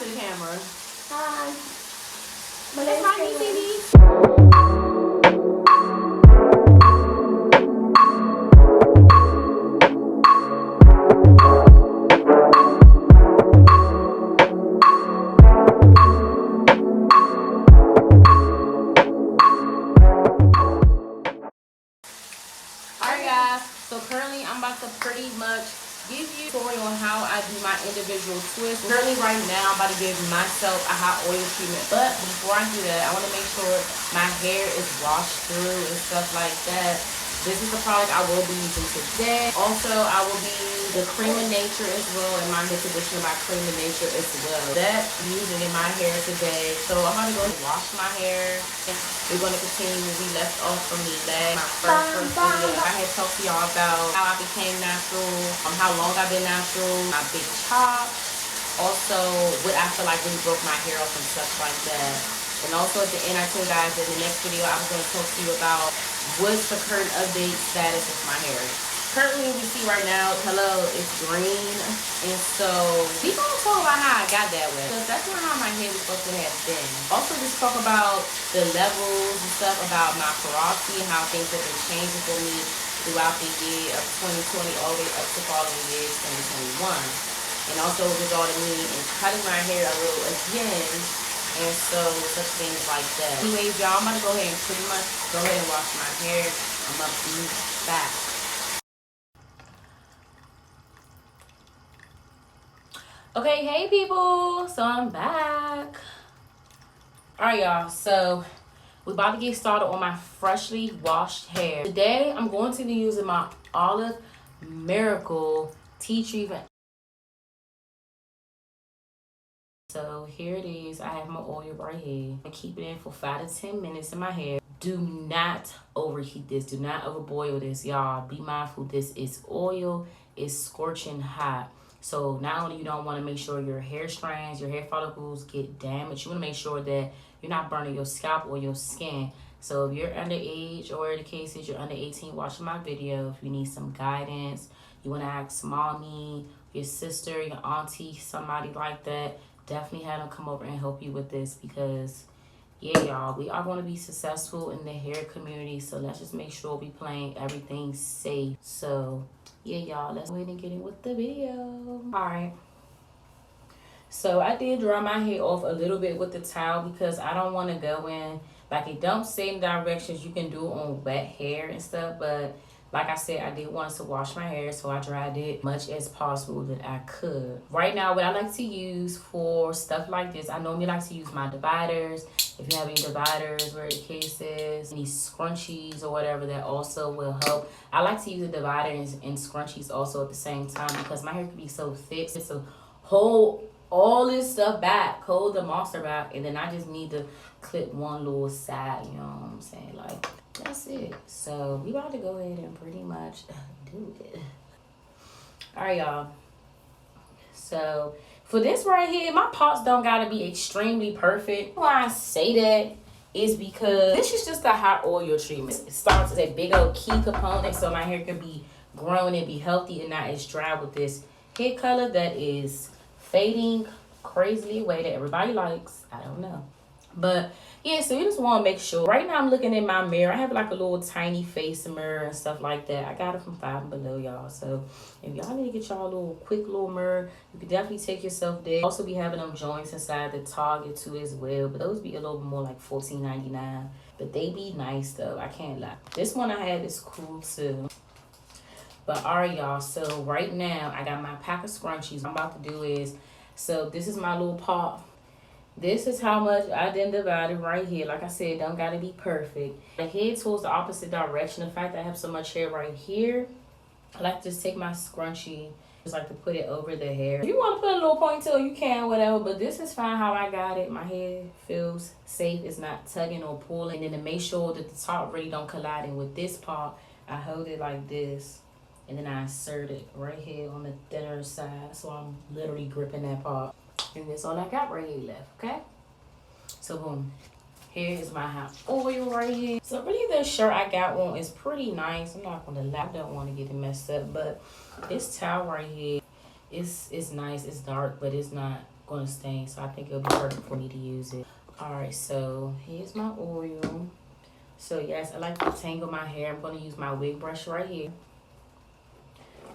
the camera. Hi. My That's name's my Kayla. Alright guys, so currently I'm about to pretty much give you a story on how I do my individual twists. Currently right now I'm about to give myself a hot oil treatment, but before I do that I want to make sure my hair is washed through and stuff like that. This is the product I will be using today. Also I will be using the Cream of Nature as well, and my hair conditioner by Cream of Nature as well. That I'm using in my hair today. So I'm going to go wash my hair. We're going to continue where we left off from the last, my first video. I had talked to y'all about how I became natural, how long I've been natural, my big chop, also what I feel like really broke my hair off and stuff like that. And also at the end I told you guys in the next video I was going to talk to you about what's the current update status of my hair. Currently we see right now, hello, it's green. And so we gonna talk about how I got that way, because that's not how my hair was supposed to have been. Also just talk about the levels and stuff, about my porosity and how things have been changing for me throughout the year of 2020 all the way up to following year 2021. And also regarding me and cutting my hair a little again, and so such things like that. Anyways, y'all, I'm gonna go ahead and pretty much go ahead and wash my hair. I'm gonna be back. Okay, hey people, so I'm back. Alright y'all, so we're about to get started on my freshly washed hair. Today I'm going to be using my Olive Miracle Tea Tree. So here it is. I have my oil right here. I keep it in for 5 to 10 minutes in my hair. Do not overheat this. Do not overboil this, y'all. Be mindful. This is oil. It's scorching hot. So not only you don't want to make sure your hair strands, your hair follicles get damaged, you want to make sure that you're not burning your scalp or your skin. So if you're underage, or the case is you're under 18 watching my video, if you need some guidance, you want to ask mommy, your sister, your auntie, somebody like that, definitely have them come over and help you with this, because yeah y'all, we are going to be successful in the hair community, so let's just make sure we playing everything safe. So yeah y'all, let's go ahead and get in with the video. All right, so I did dry my hair off a little bit with the towel because I don't want to go in, like, it don't say in directions you can do it on wet hair and stuff, but like I said, I did want to wash my hair, so I dried it much as possible that I could. Right now, what I like to use for stuff like this, I normally like to use my dividers. If you have any dividers, where the case is, any scrunchies or whatever, that also will help. I like to use the dividers and scrunchies also at the same time, because my hair can be so thick. It's to hold all this stuff back, hold the monster back, and then I just need to clip one little side, you know what I'm saying? Like, that's it. So we about to go ahead and pretty much do it. All right, y'all. So for this right here, my parts don't gotta be extremely perfect. Why I say that is because this is just a hot oil treatment. It starts as a big old key component, so my hair can be growing and be healthy and not as dry with this hair color that is fading crazily away that everybody likes. I don't know, but yeah, so you just want to make sure. Right now I'm looking in my mirror. I have like a little tiny face mirror and stuff like that. I got it from Five Below, y'all. So if y'all need to get y'all a little quick little mirror, you can definitely take yourself there. Also be having them joints inside the Target too as well, but those be a little bit more like $14.99, but they be nice though, I can't lie. This one I have is cool too. But all right y'all, so right now I got my pack of scrunchies. What I'm about to do is, so this is my little pot. This is how much I done divided right here. Like I said, don't gotta be perfect. The head towards the opposite direction. The fact that I have so much hair right here, I like to just take my scrunchie, just like to put it over the hair. If you want to put a little ponytail, you can, whatever, but this is fine how I got it. My hair feels safe. It's not tugging or pulling. And then to make sure that the top really don't collide in with this part, I hold it like this, and then I insert it right here on the thinner side, so I'm literally gripping that part. And that's all I got right here left, okay? So boom, here is my hot oil right here. So really the shirt I got on is pretty nice. I'm not gonna lie, I don't want to get it messed up, but this towel right here, it's nice. It's dark, but it's not going to stain. So I think it'll be perfect for me to use it. Alright, so here's my oil. So yes, I like to tangle my hair. I'm going to use my wig brush right here.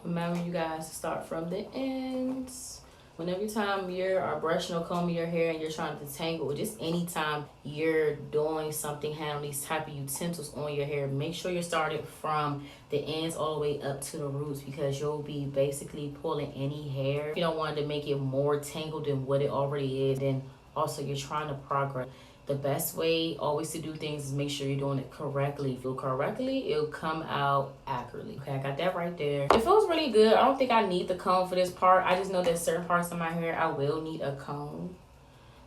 Remember, you guys, to start from the ends. Whenever time you're brushing or combing your hair and you're trying to detangle, or just anytime you're doing something, handling these type of utensils on your hair, make sure you're starting from the ends all the way up to the roots, because you'll be basically pulling any hair. You don't want to make it more tangled than what it already is. Then also you're trying to progress. The best way always to do things is make sure you're doing it correctly. If you do it correctly, it'll come out accurately. Okay, I got that right there. It feels really good. I don't think I need the comb for this part. I just know that certain parts of my hair, I will need a comb.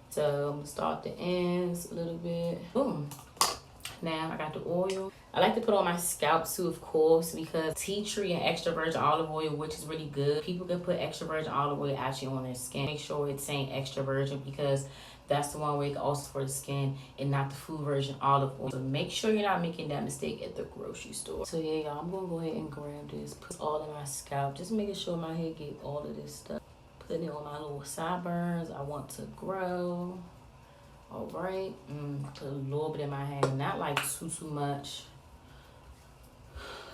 So I'm gonna start the ends a little bit. Boom. Now I got the oil. I like to put on my scalp too, of course, because tea tree and extra virgin olive oil, which is really good. People can put extra virgin olive oil actually on their skin. Make sure it's saying extra virgin, because that's the one where it also for the skin and not the food version olive oil. So make sure you're not making that mistake at the grocery store. So yeah, y'all, I'm gonna go ahead and grab this, put all in my scalp, just making sure my hair get all of this stuff. Putting it on my little sideburns I want to grow. All right, put a little bit in my hair, not like too much.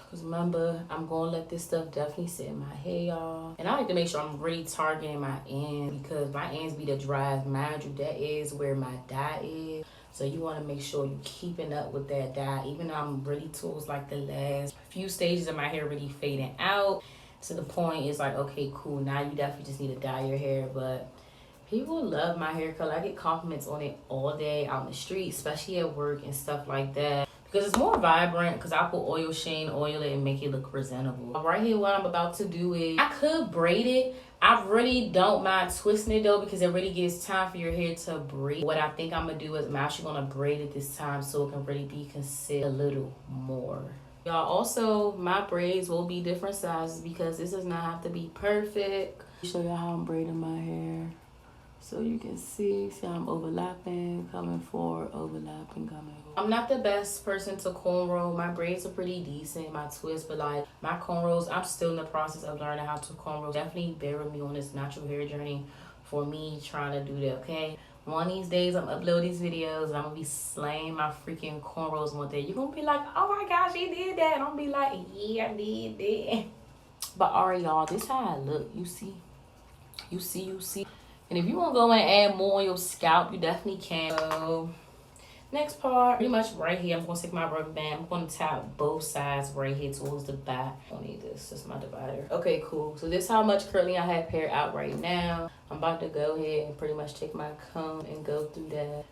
Because remember, I'm going to let this stuff definitely sit in my hair, y'all. And I like to make sure I'm really targeting my ends, because my ends be the driest. Mind you, that is where my dye is. So you want to make sure you're keeping up with that dye. Even though I'm really towards like the last few stages of my hair really fading out. To the point it's like, okay, cool. Now you definitely just need to dye your hair. But people love my hair color. I get compliments on it all day out in the street, especially at work and stuff like that. Because it's more vibrant, because I put oil sheen, oil it, and make it look presentable. Right here, what I'm about to do is, I could braid it. I really don't mind twisting it though, because it really gives time for your hair to breathe. What I think I'm going to do is I'm actually going to braid it this time so it can really be considered a little more. Y'all, also, my braids will be different sizes because this does not have to be perfect. Show y'all how I'm braiding my hair. So you can see how I'm overlapping, coming forward, overlapping, coming forward. I'm not the best person to cornrow. My braids are pretty decent, my twists, but like my cornrows, I'm still in the process of learning how to cornrow. Definitely bear with me on this natural hair journey for me trying to do that, okay? One of these days, I'm uploading these videos and I'm gonna be slaying my freaking cornrows one day. You're gonna be like, oh my gosh, you did that. And I'm gonna be like, yeah, I did that. But alright, y'all, this is how I look. You see? You see? And if you want to go and add more on your scalp, you definitely can. So, next part, pretty much right here, I'm going to take my rubber band. I'm going to tap both sides right here towards the back. I don't need this. This is my divider. Okay, cool. So this is how much curly I have hair out right now. I'm about to go ahead and pretty much take my comb and go through that.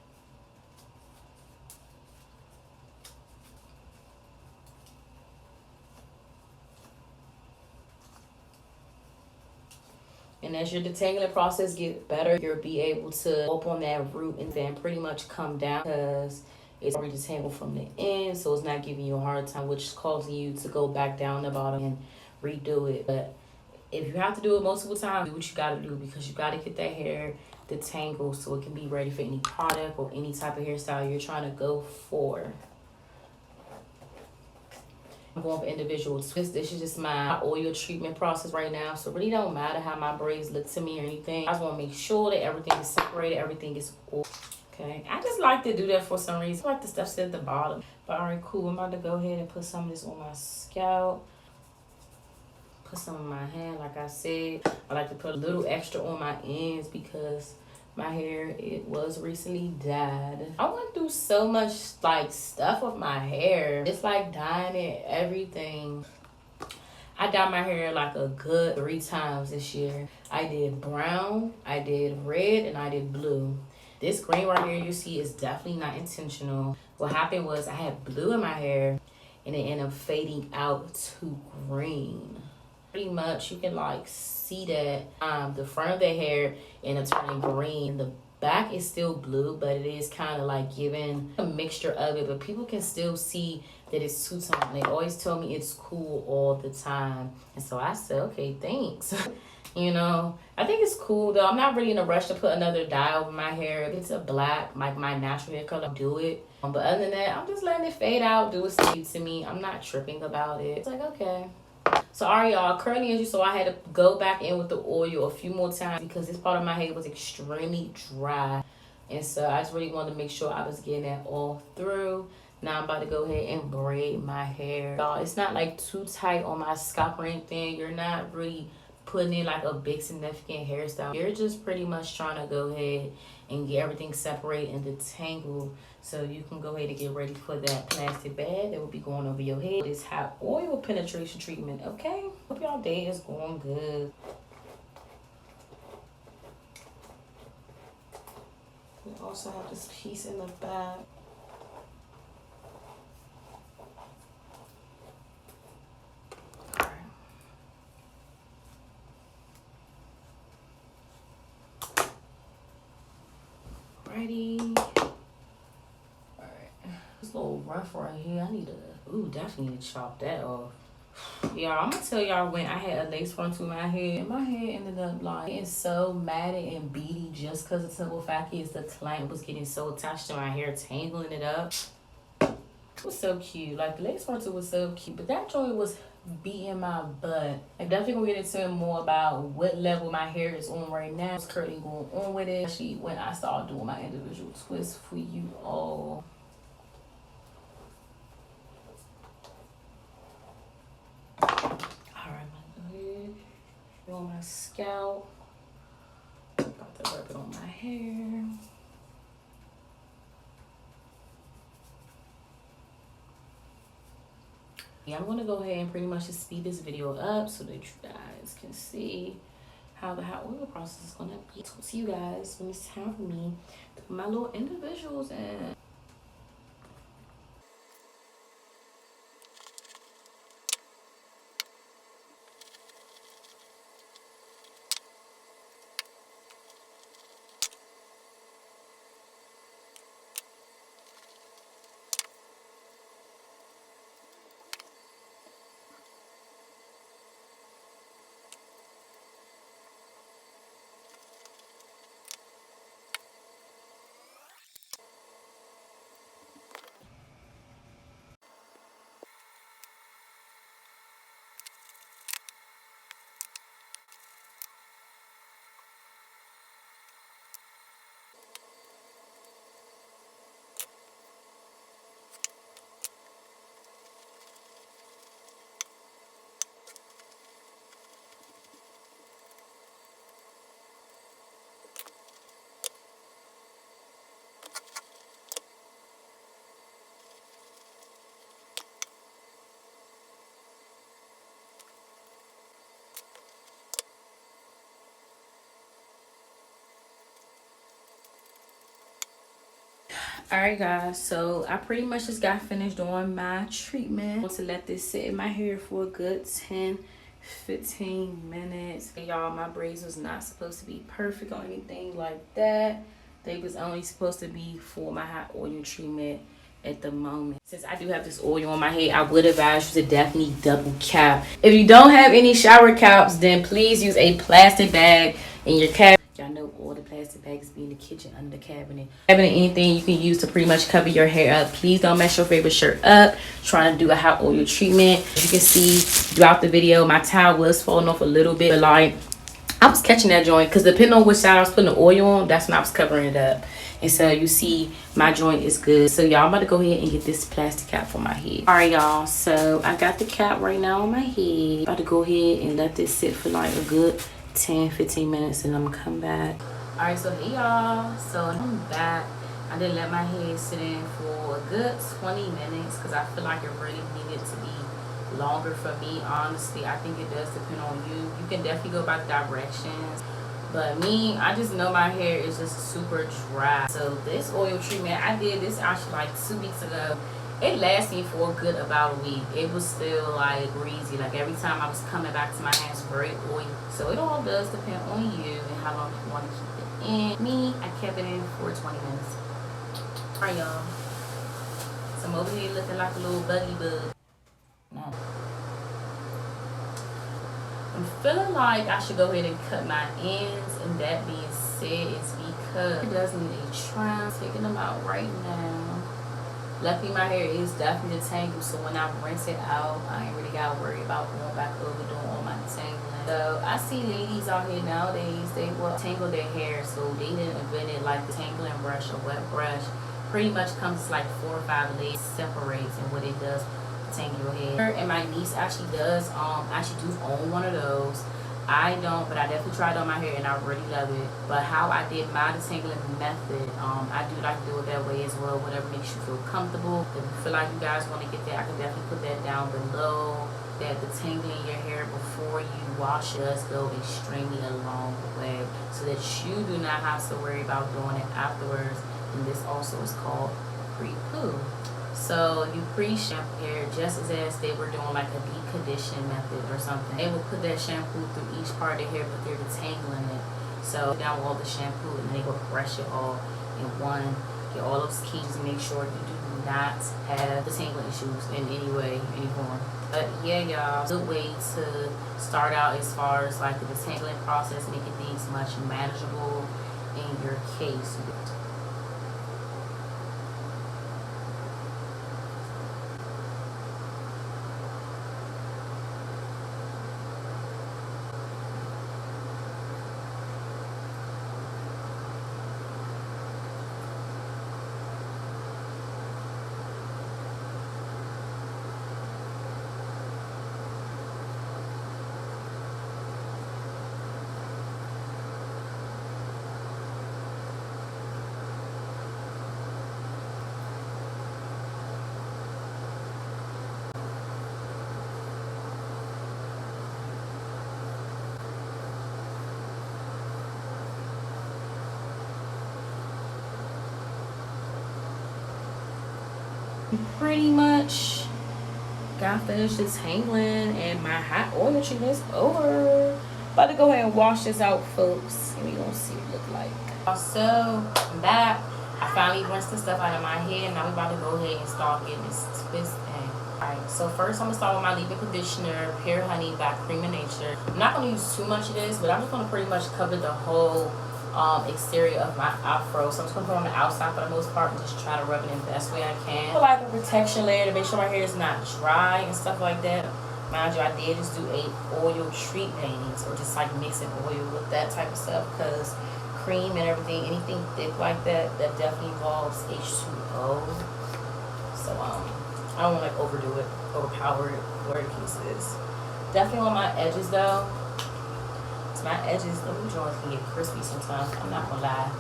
And as your detangling process gets better, you'll be able to open that root and then pretty much come down, because it's already detangled from the end, so it's not giving you a hard time, which is causing you to go back down the bottom and redo it. But if you have to do it multiple times, do what you gotta do, because you gotta get that hair detangled so it can be ready for any product or any type of hairstyle you're trying to go for. I'm going for individual twists. This is just my oil treatment process right now, so it really don't matter how my braids look to me or anything. I just want to make sure that everything is separated, everything is oil. Okay, I just like to do that for some reason. I like the stuff at the bottom. But alright, cool. I'm about to go ahead and put some of this on my scalp. Put some on my hand, like I said. I like to put a little extra on my ends because my hair, it was recently dyed. I went through so much like stuff with my hair. It's like dyeing it, everything. I dyed my hair like a good 3 times this year. I did brown, I did red, and I did blue. This green right here you see is definitely not intentional. What happened was I had blue in my hair and it ended up fading out to green. Pretty much you can like see that the front of the hair ended up turning green. The back is still blue, but it is kind of like giving a mixture of it, but people can still see that it's two-tone. They always tell me it's cool all the time, and so I said, okay, thanks. You know, I think it's cool though. I'm not really in a rush to put another dye over my hair. If it's a black, like my natural hair color, do it. But other than that, I'm just letting it fade out, do what's needed to me. I'm not tripping about it. It's like, okay. So alright y'all, currently as you saw, I had to go back in with the oil a few more times because this part of my head was extremely dry. And so I just really wanted to make sure I was getting that all through. Now I'm about to go ahead and braid my hair. Y'all, it's not like too tight on my scalp or anything. You're not really putting in like a big significant hairstyle. You're just pretty much trying to go ahead and get everything separated and detangled so you can go ahead and get ready for that plastic bag that will be going over your head. This hot oil penetration treatment, okay? Hope y'all day is going good. We also have this piece in the back. Ready. Alright. This little rough right here. I need to, definitely need to chop that off. Y'all, I'm gonna tell y'all when I had a lace front to my hair, and my hair ended up like getting so matted and beady just because the simple fact is the clamp was getting so attached to my hair, tangling it up. It was so cute. Like the lace front was so cute, but that joint was beating my butt. I'm definitely gonna get into more about what level my hair is on right now. What's currently going on with it, especially when I start doing my individual twists for you all. Alright, I'm gonna go ahead on my scalp. About to rub it on my hair. Yeah, I'm gonna go ahead and pretty much just speed this video up so that you guys can see how the hot oil process is gonna be. So see you guys when it's time for me to put my little individuals in. Alright guys, so I pretty much just got finished doing my treatment. I want to let this sit in my hair for a good 10-15 minutes. Y'all, my braids was not supposed to be perfect or anything like that. They was only supposed to be for my hot oil treatment at the moment. Since I do have this oil on my head, I would advise you to definitely double cap. If you don't have any shower caps, then please use a plastic bag in your cap. Y'all know all the plastic bags be in the kitchen, under the cabinet. Anything you can use to pretty much cover your hair up. Please don't mess your favorite shirt up trying to do a hot oil treatment. As you can see throughout the video, my towel was falling off a little bit, but like I was catching that joint because depending on which side I was putting the oil on, that's when I was covering it up. And so you see my joint is good. So y'all, I'm about to go ahead and get this plastic cap for my head. All right y'all, so I got the cap right now on my head. About to go ahead and let this sit for like a good 10-15 minutes and I'm gonna come back. All right, so hey y'all, so I'm back. I did let my hair sit in for a good 20 minutes because I feel like it really needed to be longer for me. Honestly, I think it does depend on you. You can definitely go by directions, but me, I just know my hair is just super dry. So this oil treatment, I did this actually like 2 weeks ago. It lasted me for a good about a week. It was still like breezy. Like every time I was coming back to my hands very oily. So it all does depend on you and how long you want to keep it in. Me, I kept it in for 20 minutes. All right, y'all. So I'm over here looking like a little buggy bug. No. I'm feeling like I should go ahead and cut my ends, and that being said, it's because it does need a trim. I'm taking them out right now. Luckily, my hair is definitely detangled, so when I rinse it out, I ain't really got to worry about going back over doing all my detangling. So I see ladies out here nowadays, they will tangle their hair, so they didn't invent it like the tangling brush or wet brush. Pretty much comes like 4 or 5 layers, separates, and what it does, tangle your hair. And my niece actually does, actually do own one of those. I don't, but I definitely tried it on my hair and I really love it. But how I did my detangling method, I do like to do it that way as well. Whatever makes you feel comfortable. If you feel like you guys want to get that, I can definitely put that down below. That detangling your hair before you wash it does go extremely a long way, so that you do not have to worry about doing it afterwards. And this also is called pre-poo. So you pre-shampoo hair just as they were doing like a deep conditioning method or something. They will put that shampoo through each part of the hair, but they're detangling it. So down with all the shampoo, and they will brush it all in one. Get all those keys and make sure you do not have detangling issues in any way, any form. But yeah, y'all, good way to start out as far as like the detangling process, making things much manageable in your case. Pretty much got finished detangling and my hot oil treatment is over. About to go ahead and wash this out, folks, and we gonna see what it look like. So I'm back. I finally rinsed the stuff out of my hair. Now we about to go ahead and start getting this twisted. Alright, so first I'm gonna start with my leave-in conditioner, Pure Honey by Creme Nature. I'm not gonna use too much of this, but I'm just gonna pretty much cover the whole exterior of my afro. So I'm just gonna put it on the outside for the most part and just try to rub it in the best way I can. Put like a protection layer to make sure my hair is not dry and stuff like that. Mind you, I did just do a oil treatment, so just like mixing oil with that type of stuff, because cream and everything, anything thick like that, that definitely involves H2O. So I don't want to like overdo it, overpower it, whatever the case is. Definitely on my edges though. My edges, the joints can get crispy sometimes, I'm not gonna lie.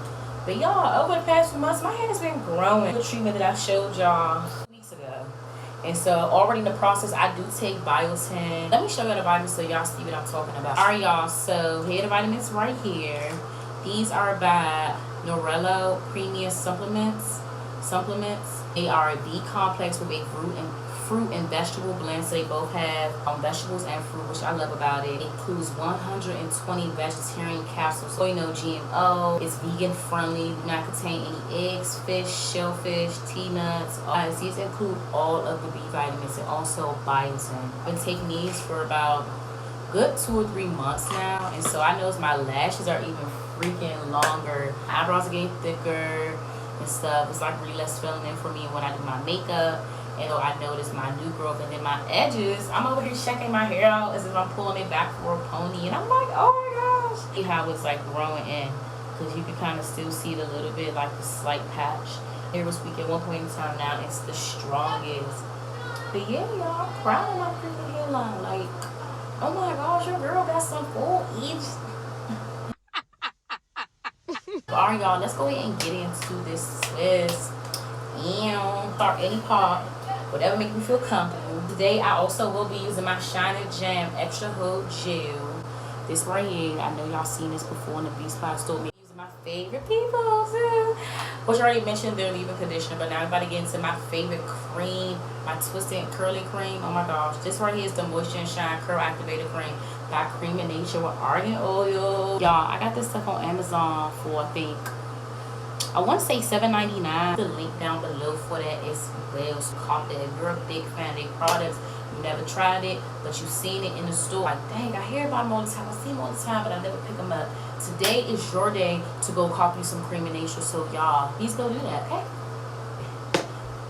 But y'all, over the past few months, my hair has been growing. The treatment that I showed y'all 2 weeks ago. And so already in the process, I do take biotin. Let me show y'all the vitamins so y'all see what I'm talking about. Alright y'all, so here are the vitamins right here. These are by Norello Premium Supplements. They are a B complex with a fruit and vegetable blend, so they both have vegetables and fruit, which I love about it. It includes 120 vegetarian capsules, so no GMO. It's vegan friendly, do not contain any eggs, fish, shellfish, tea nuts. These include all of the B vitamins and also biotin. I've been taking these for about good 2 or 3 months now, and so I notice my lashes are even freaking longer. Eyebrows are getting thicker and stuff. It's like really less filling in for me when I do my makeup. And I notice my new growth, and then my edges, I'm over here checking my hair out as if I'm pulling it back for a pony, and I'm like, oh my gosh. See how it's like growing in, because you can kind of still see it a little bit, like the slight patch. Hair was weak at one point in time, now it's the strongest. But yeah, y'all, I'm proud of my freaking hairline. Like, oh my gosh, your girl got some full edges. Alright y'all, let's go ahead and get into this twist. Start any part, whatever makes me feel comfortable. Today I also will be using my Shine and Jam Extra Hold Gel. This right here, I know y'all seen this before in the Beauty Supply store. I'm using my favorite people too, which I already mentioned their leave-in conditioner, but now I'm about to get into my favorite cream, my twisted and curly cream. Oh my gosh, this right here is the Moisture and Shine Curl Activated Cream by Creme Nature with argan oil. Y'all, I got this stuff on Amazon for I want to say $7.99. The link down below for that as well. So cop that. If you're a big fan of their products, you never tried it, but you've seen it in the store. Like, dang, I hear about them all the time. I see them all the time, but I never pick them up. Today is your day to go copy some Creme Nature. So y'all, please go do that, okay?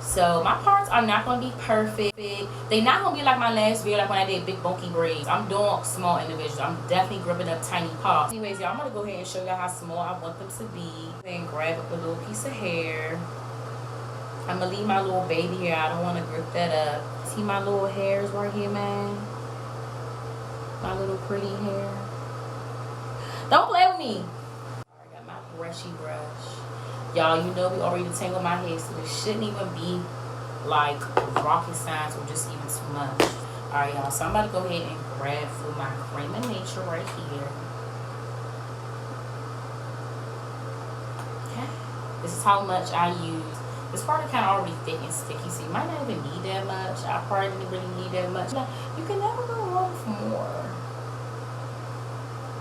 So my parts are not gonna be perfect. They not gonna be like my last video, like when I did big bulky braids. I'm doing small individuals. I'm definitely gripping up tiny parts. Anyways, y'all, I'm gonna go ahead and show y'all how small I want them to be. Then grab up a little piece of hair. I'm gonna leave my little baby hair. I don't want to grip that up. See my little hairs right here, man? My little pretty hair. Don't play with me. I got my brushy brush. Y'all, you know we already detangled my hair, so this shouldn't even be like rocket science or just even too much. Alright, y'all, so I'm about to go ahead and grab for my Cream of Nature right here. Okay. This is how much I use. This part is kind of already thick and sticky, so you might not even need that much. I probably didn't really need that much. You can never go wrong for more.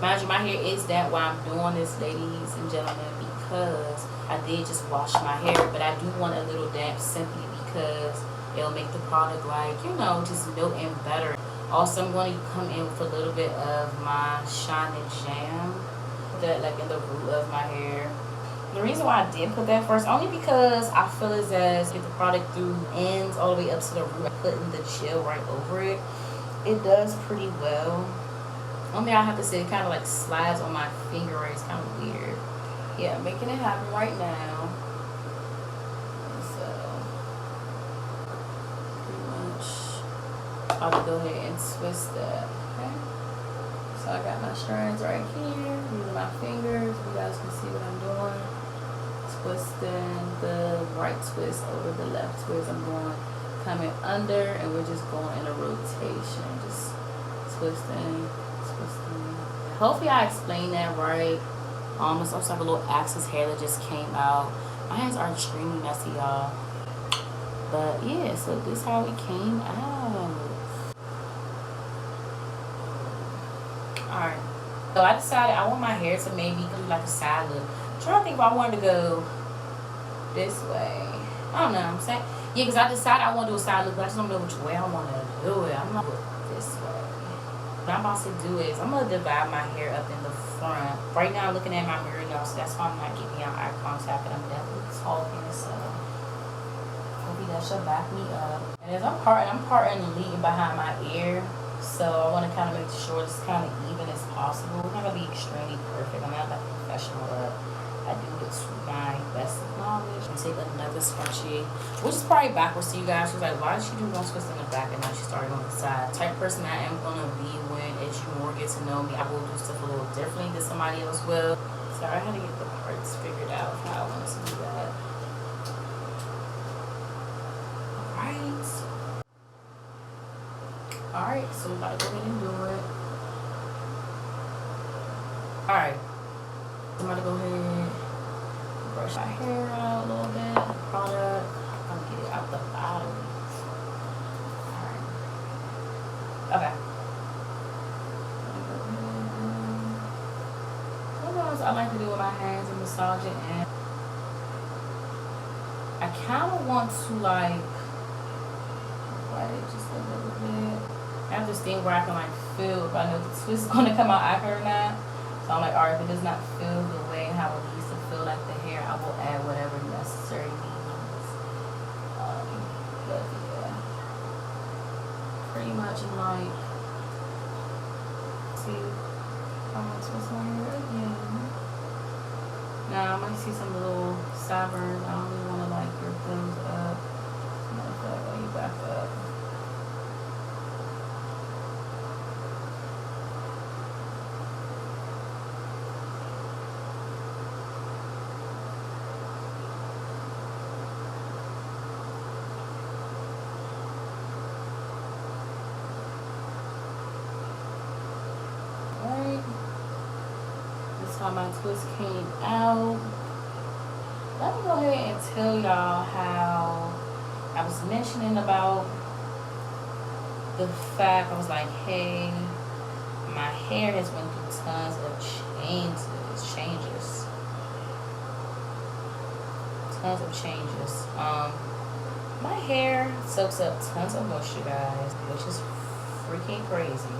Mind you, my hair is that why I'm doing this, ladies and gentlemen, because I did just wash my hair, but I do want a little damp simply because it'll make the product, like, you know, just melt in better. Also, I'm going to come in with a little bit of my Shine and Jam, put that like in the root of my hair. The reason why I did put that first, only because I feel as get the product through ends all the way up to the root, putting the gel right over it. It does pretty well. Only I have to say it kind of like slides on my finger. It's kind of weird. Yeah, making it happen right now. So pretty much I'll go ahead and twist that. Okay. So I got my strands right here. Using my fingers. You guys can see what I'm doing. Twisting the right twist over the left twist. I'm going coming under, and we're just going in a rotation. Just twisting. Hopefully I explained that right. It's also like a little axis hair that just came out. My hands are extremely messy, y'all. But yeah, so this is how it came out. Alright. So I decided I want my hair to maybe do like a side look. I'm trying to think if I wanted to go this way. I don't know what I'm saying. Yeah, because I decided I want to do a side look, but I just don't know which way I want to do it. I'm not this way. What I'm about to do is I'm going to divide my hair up in the front. Right now I'm looking at my mirror, y'all, so that's why I'm not giving y'all eye contact, and I'm definitely talking, so hopefully that should back me up. And as I'm parting leading behind my ear, so I want to kind of make sure it's kind of even as possible. It's not going to be extremely perfect. I'm not like a professional, but I do it to my best of knowledge. And take another scrunchie, which is probably backwards to you guys. She's like, why did she do one twist in the back and now she started on the side? The type of person I am going to be when, as you more get to know me, I will do stuff a little differently than somebody else will. So I had to get the parts figured out how I want to do that. Alright, so we're about to go ahead and do it. Alright, I'm about to go ahead, brush my hair out a little bit, product. I'm gonna get it out the bottom. Alright. Okay. Sometimes I like to do it with my hands and massage it in. I kind of want to like wet it just a little bit. I have this thing where I can like feel if I know the twist is gonna come out accurate or not. So I'm like, alright, if it does not feel the way how it needs to feel like the hair, I will add whatever necessary means. But yeah, pretty much like, see, I'm gonna twist my hair again. Now I might see some little sideburns. I don't really want to like grip those up. I'm gonna feel like when you back up. How my twist came out. Let me go ahead and tell y'all how I was mentioning about the fact I was like, hey, my hair has went through tons of changes. My hair soaks up tons of moisture, guys, which is freaking crazy.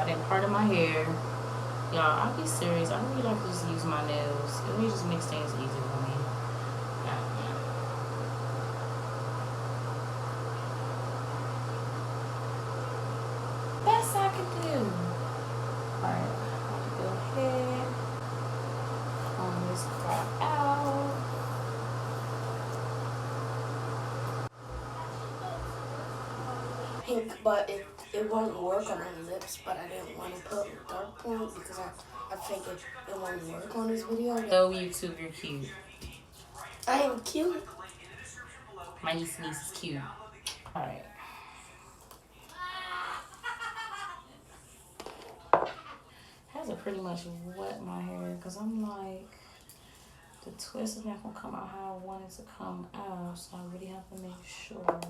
I didn't part of my hair. Y'all, I'll be serious. I really like to just use my nails. It really just makes things easier for me. Best I can do. Alright, I'm gonna go ahead. On this part out. Pink, but it won't work on my lips, but I didn't want to put dark point because I figured it won't work on this video. So YouTube, you're cute. I am cute. My niece is cute. Alright. Has to pretty much wet my hair because I'm like, the twist is not gonna come out how I want it to come out, so I really have to make sure.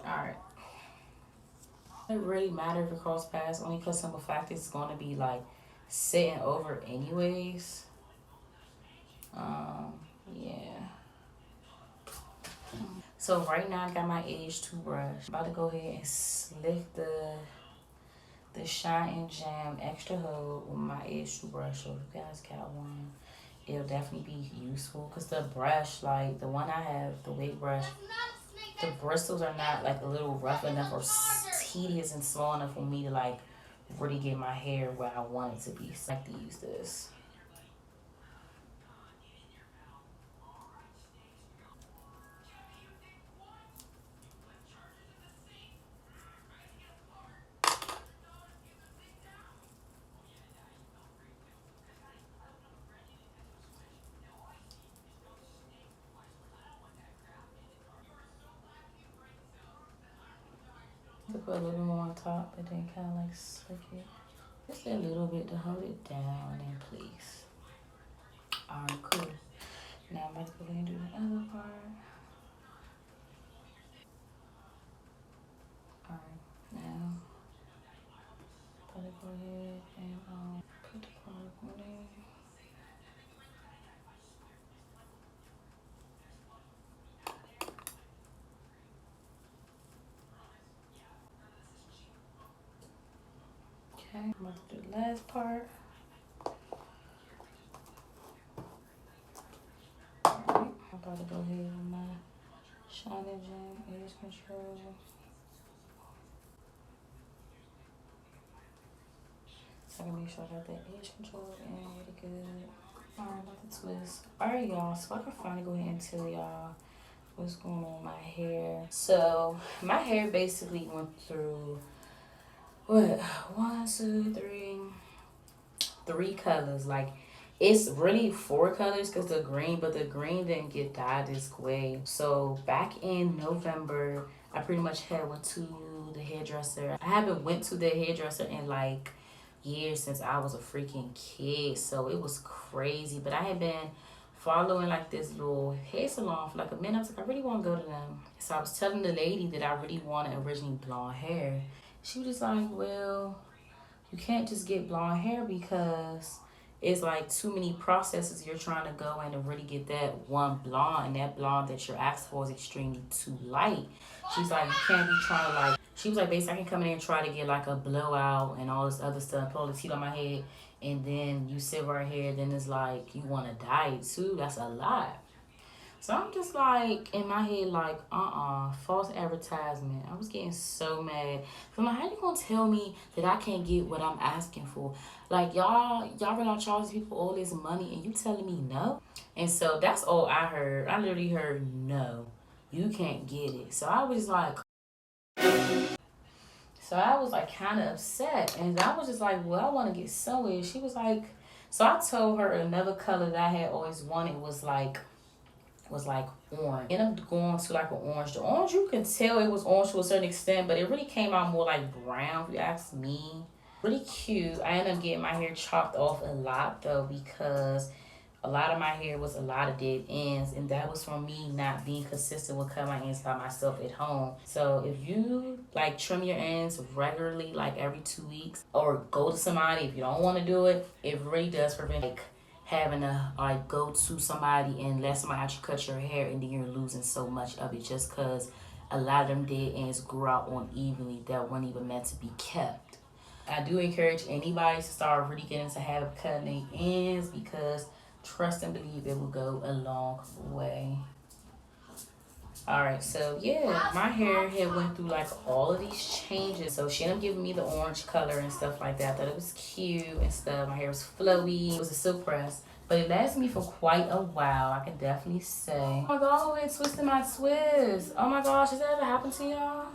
Alright. It really matter if it cross paths, only because simple fact it's gonna be like sitting over anyways. Yeah. So right now I got my Age toothbrush. I'm about to go ahead and slick the Shine and Jam Extra Hold with my Age toothbrush. So if you guys got one, it'll definitely be useful. Cause the brush, like the one I have, the wig brush, the bristles are not like a little rough enough or tedious and slow enough for me to like really get my hair where I want it to be. So I like to use this. To put a little more on top, but then kind of like slick it. Just a little bit to hold it down in place. Alright, cool. Now I'm about to go ahead and do the other part. Alright, now I'm going to go ahead and put the product on there. Okay, I'm about to do the last part. Alright, I'm about to go ahead with my Shine and Jam Edge Control. So I can make sure I got that edge control in really good. Alright, about to twist. Alright, y'all, so I can finally go ahead and tell y'all what's going on with my hair. So my hair basically went through what, 1, 2, 3 colors. Like it's really 4 colors because the green, but the green didn't get dyed this way. So back in November, I pretty much had went to the hairdresser. I haven't went to the hairdresser in like years since I was a freaking kid, so it was crazy. But I had been following like this little hair salon for like a minute. I was like, I really want to go to them. So I was telling the lady that I really wanted originally blonde hair. She was just like, well, you can't just get blonde hair because it's like too many processes you're trying to go in to really get that one blonde, and that blonde that you're asked for is extremely too light. She's like, you can't be trying to like, she was like, basically I can come in and try to get like a blowout and all this other stuff, put all the heat on my head, and then you sit right here, then it's like you want to dye it too. That's a lot. So I'm just like in my head like false advertisement. I was getting so mad. So I'm like, how you gonna tell me that I can't get what I'm asking for? Like y'all really charge people all this money and you telling me no? And so that's all I heard. I literally heard no, you can't get it. So I was like kind of upset, and I was just like, well, I want to get somewhere. She was like, so I told her another color that I had always wanted was like orange. Ended up going to like an orange. The orange, you can tell it was orange to a certain extent, but it really came out more like brown if you ask me. Really cute. I ended up getting my hair chopped off a lot though, because a lot of my hair was a lot of dead ends, and that was from me not being consistent with cutting my ends by myself at home. So if you like trim your ends regularly, like every 2 weeks, or go to somebody if you don't want to do it, it really does prevent like having to like go to somebody and let somebody actually cut your hair, and then you're losing so much of it just because a lot of them dead ends grew out unevenly that weren't even meant to be kept. I do encourage anybody to start really getting into habit of cutting their ends because trust and believe it will go a long way. Alright, so yeah, my hair had went through like all of these changes. So she ended up giving me the orange color and stuff like that. I thought it was cute and stuff. My hair was flowy. It was a silk press. But it lasted me for quite a while, I can definitely say. Oh my god, it twisted my twist. Oh my gosh, has that ever happened to y'all?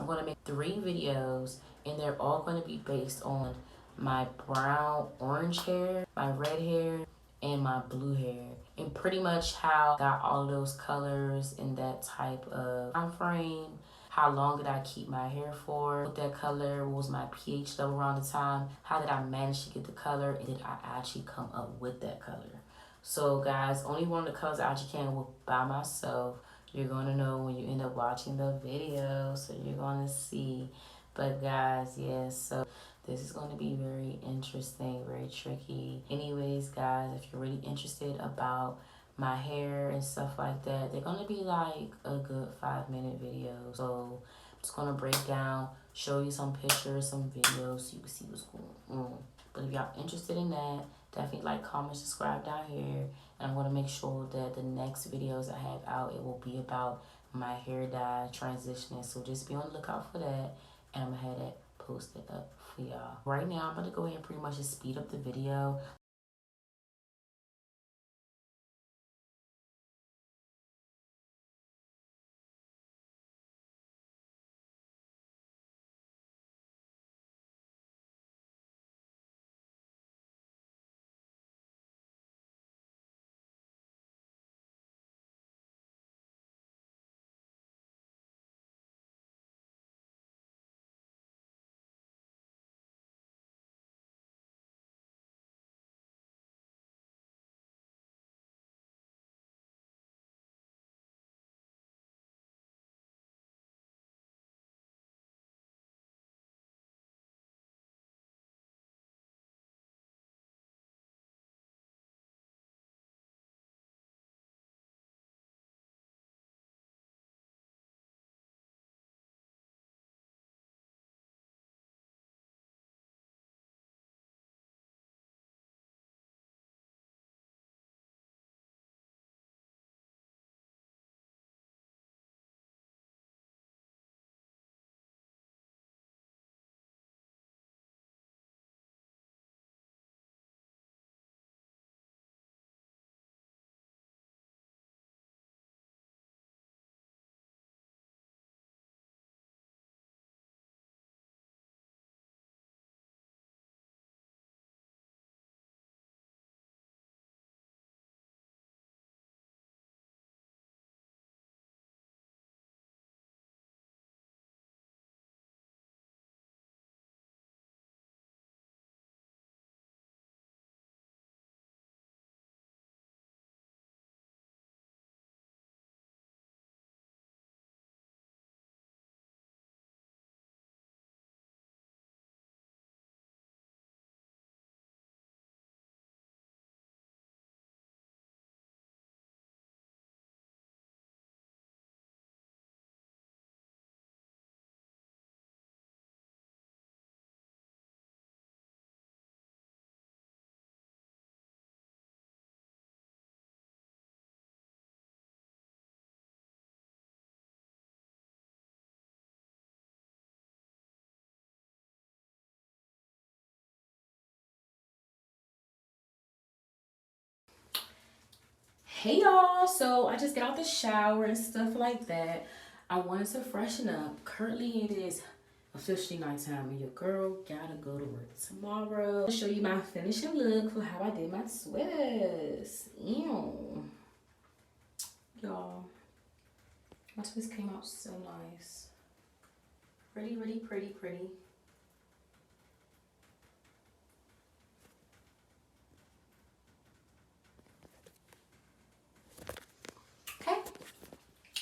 I'm gonna make 3 videos and they're all gonna be based on my brown orange hair, my red hair, and my blue hair, and pretty much how I got all those colors in that type of time frame. How long did I keep my hair for with that color? What was my pH level around the time? How did I manage to get the color? And did I actually come up with that color? So guys, only one of the colors I actually came with by myself. You're going to know when you end up watching the video, so you're going to see. But guys, yes, so this is going to be very interesting, very tricky. Anyways, guys, if you're really interested about my hair and stuff like that, they're going to be like a good 5-minute video. So I'm just going to break down, show you some pictures, some videos, so you can see what's going on. But if y'all interested in that, definitely like, comment, subscribe down here. And I'm going to make sure that the next videos I have out, it will be about my hair dye transitioning. So just be on the lookout for that. And I'm going to have that posted up for y'all. Right now, I'm going to go ahead and pretty much just speed up the video. Hey y'all, so I just got out the shower and stuff like that. I wanted to freshen up. Currently it is officially nighttime and your girl gotta go to work tomorrow. I'll show you my finishing look for how I did my twist. Ew. Y'all, my twist came out so nice. Really, really pretty, pretty. Okay,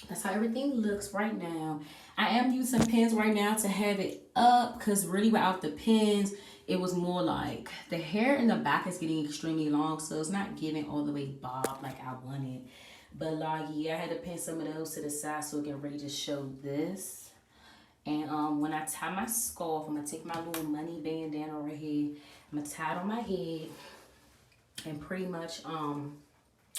that's how everything looks right now. I am using pins right now to have it up because really without the pins, it was more like the hair in the back is getting extremely long, so it's not giving all the way bob like I wanted. But like, yeah, I had to pin some of those to the side so it can really just show this. And when I tie my scarf, I'm gonna take my little money bandana right here. I'm gonna tie it on my head and pretty much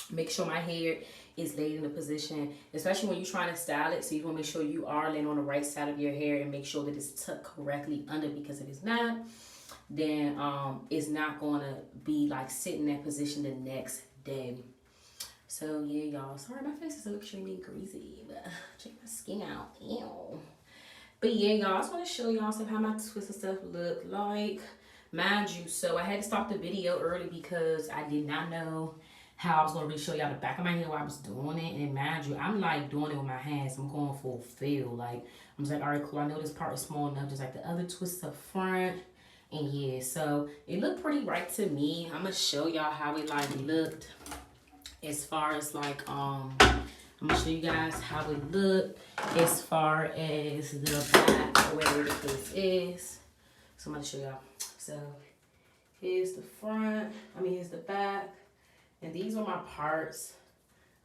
make sure my hair is laid in a position, especially when you're trying to style it. So you want to make sure you are laying on the right side of your hair and make sure that it's tucked correctly under, because if it's not, then it's not going to be like sitting in that position the next day. So yeah, y'all, sorry my face is so extremely greasy, but check my skin out. Ew. But yeah, y'all, I just want to show y'all some how my twisted stuff look like. Mind you, so I had to stop the video early because I did not know how I was going to really show y'all the back of my hair while I was doing it. And mind you, I'm like doing it with my hands. I'm going full feel. Like, I'm just like, all right, cool. I know this part is small enough, just like the other twists up front. And yeah, so it looked pretty right to me. I'm going to show y'all how it like looked as far as like, I'm going to show you guys how it looked as far as the back or whatever the case is. So I'm going to show y'all. So here's the front. Here's the back. And these are my parts.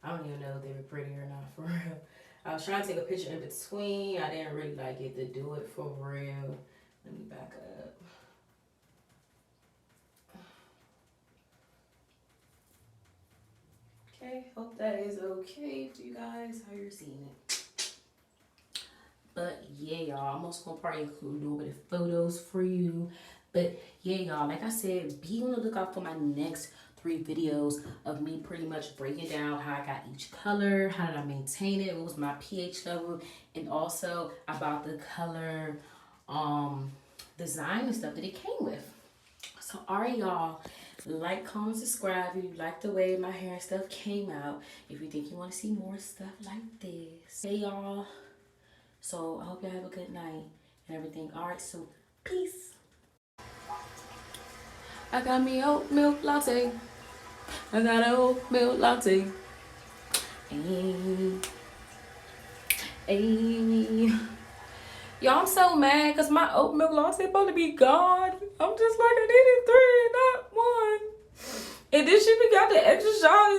I don't even know if they were pretty or not, for real. I was trying to take a picture in between. I didn't really like get to do it for real. Let me back up. Okay, hope that is okay for you guys, how you're seeing it. But yeah, y'all, I'm also gonna probably include a little bit of photos for you. But yeah, y'all, like I said, be on the lookout for my next 3 videos of me pretty much breaking down how I got each color, how did I maintain it, what was my pH level, and also about the color design and stuff that it came with. So alright, y'all, like, comment, subscribe if you like the way my hair and stuff came out, if you think you want to see more stuff like this. Hey y'all, so I hope y'all have a good night and everything. Alright, so peace. I got me oat milk latte. I got an oat milk latte. Ayy. Ayy. Y'all, I'm so mad because my oat milk latte supposed to be gone. I'm just like, I needed 3, not 1. And then she got the extra shot